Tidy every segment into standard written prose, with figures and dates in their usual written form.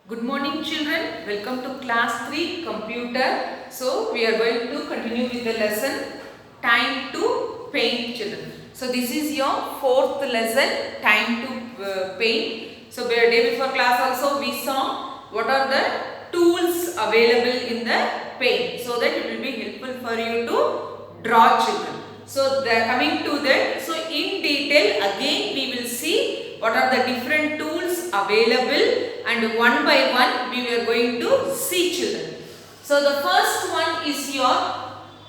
Good morning children, welcome to class 3 computer. So we are going to continue with the lesson time to paint children. So this is your fourth lesson time to paint. So day before class also we saw what are the tools available in the paint so that it will be helpful for you to draw children. So coming to that, so in detail again we will see what are the different tools available and one by one we are going to see children. So the first one is your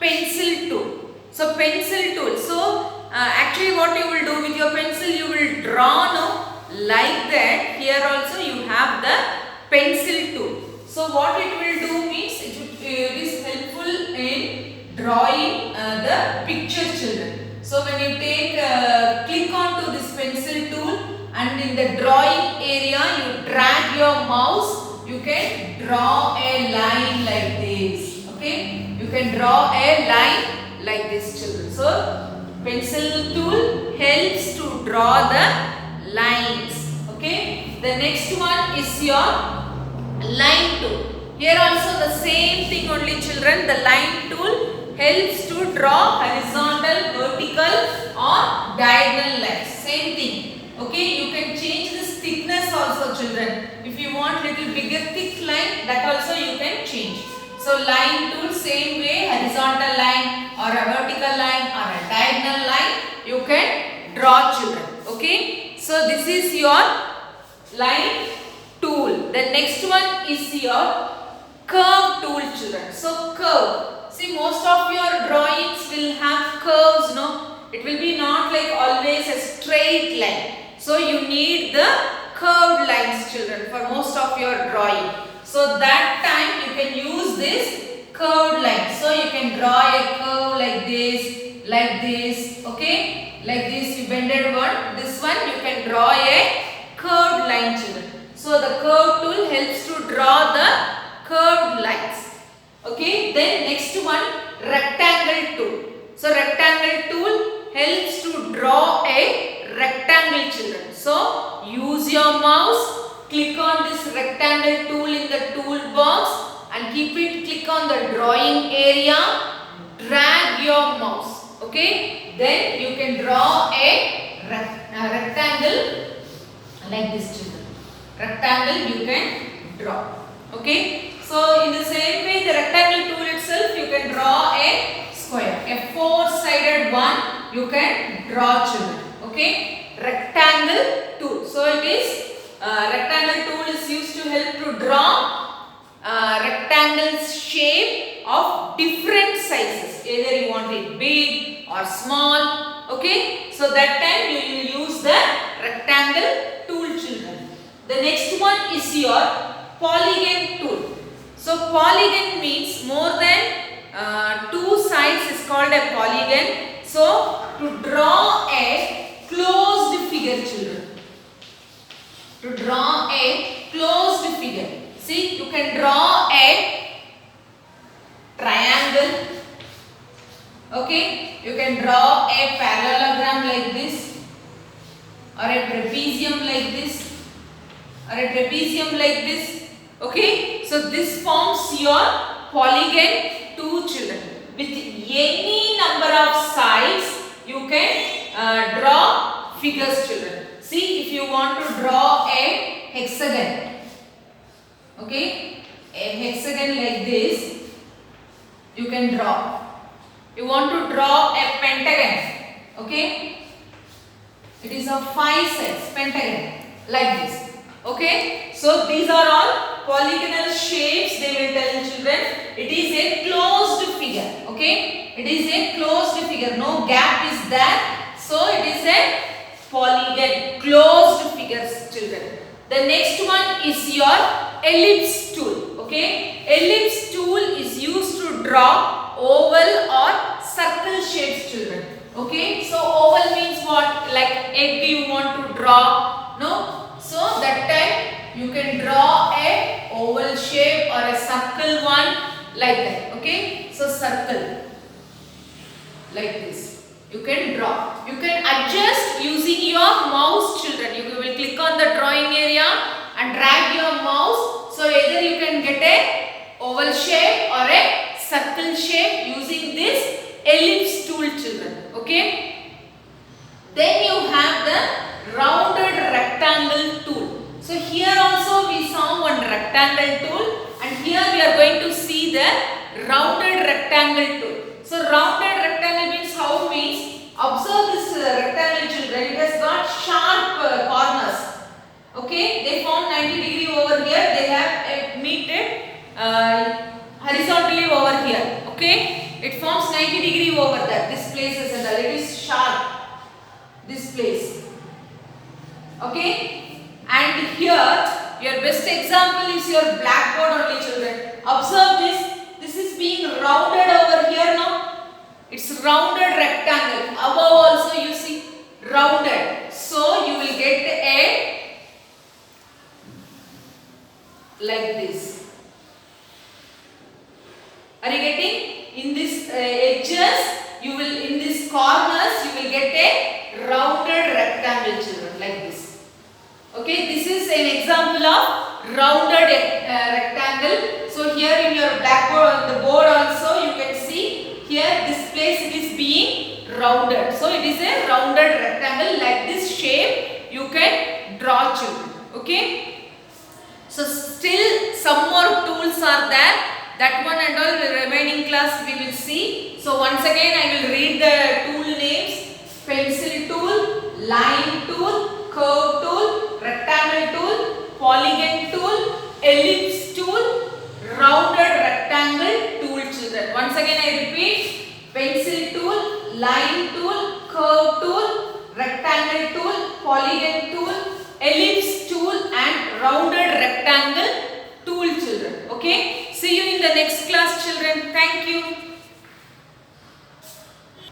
pencil tool. So pencil tool. So actually what you will do with your pencil, you will draw like that. Here also you have the pencil tool. So what it will do means it is helpful in drawing the picture children. So when you take click onto this pencil tool and in the drawing area you drag your mouse, you can draw a line like this. Okay, you can draw a line like this children. So pencil tool helps to draw the lines. Okay, the next one is your line tool. Here also the same thing only children. The line tool helps to draw horizontal, vertical or diagonal lines. Same thing. Okay, you can change this thickness also children. If you want little bigger thick line, that also you can change. So line tool same way, horizontal line or a vertical line or a diagonal line you can draw children. Okay, so this is your line tool. The next one is your curve tool children. So curve. See, most of your drawings will have curves, no? It will be not like always a straight line. So you need the curved lines children for most of your drawing. So that time you can use this curved line. So you can draw a curve like this, okay? Like this you bended one. This one you can draw a curved line children. So the curve tool helps to draw the curved lines. Okay, then next one, rectangle tool. So rectangle tool helps to draw a rectangle children. So use your mouse, click on this rectangle tool in the toolbox and keep it, click on the drawing area, drag your mouse. Okay, then you can draw a rectangle like this children. Rectangle you can draw. Okay, so in the same way the rectangle tool itself you can draw a square, a four-sided one you can draw children. Okay, rectangle tool. So it is rectangle tool is used to help to draw rectangles shape of different sizes. Either you want it big or small. Okay, so that time you will use the rectangle tool children. The next one is your polygon tool. So polygon means more than two sides is called a polygon. So to draw a closed figure children. To draw a closed figure. See, you can draw a triangle. Okay, you can draw a parallelogram like this or a trapezium like this or a trapezium like this. Okay, so this forms your polygon to children. With any number of sides you can draw figures children. See, if you want to draw a hexagon, okay, a hexagon like this you can draw. You want to draw a pentagon, okay, it is of 5 sides, pentagon like this. Okay, so these are all polygonal shapes they will tell children. It is a closed figure. Okay, it is a closed figure. No gap is there. So it is a polygon, closed figures children. The next one is your ellipse tool. Okay, ellipse tool is used to draw oval or circle shapes children. Okay, so oval means what? Like egg you want to draw, no? So that time you can draw a oval shape or a circle one like that. Okay, so circle like this you can draw. You can adjust using your mouse children. You will click on the drawing area and drag your mouse. circle shape using this ellipse tool, children. Okay. Then you have the rounded rectangle tool. So here also we saw one rectangle tool, and here we are going to see the rounded rectangle tool. So rounded rectangle means how? Means observe this rectangle, children. It has got sharp corners. Okay, they form 90 degree over here. They have meted horizontally over here. Okay, it forms 90 degree over there. This place is and it is sharp. This place. Okay, and here your best example is your blackboard only, children. Observe this. This is being rounded over here now. It's rounded rectangle. Above also you see rounded. So you will get a like this. Are you getting? In this edges, you will, in these corners, you will get a rounded rectangle, children, like this. Okay, this is an example of rounded rectangle. So here in your blackboard, on the board also, you can see here this place it is being rounded. So it is a rounded rectangle. Like this shape, you can draw, children. Okay. So still some more tools are there. That one and all the remaining class we will see. So once again I will read the tool names. Pencil tool, line tool, curve tool, rectangle tool, polygon tool, ellipse tool, rounded rectangle tool, children. Once again I repeat. Pencil tool, line tool, curve tool, rectangle tool, polygon tool, ellipse tool and rounded rectangle tool, children. Okay. See you in the next class, children. Thank you.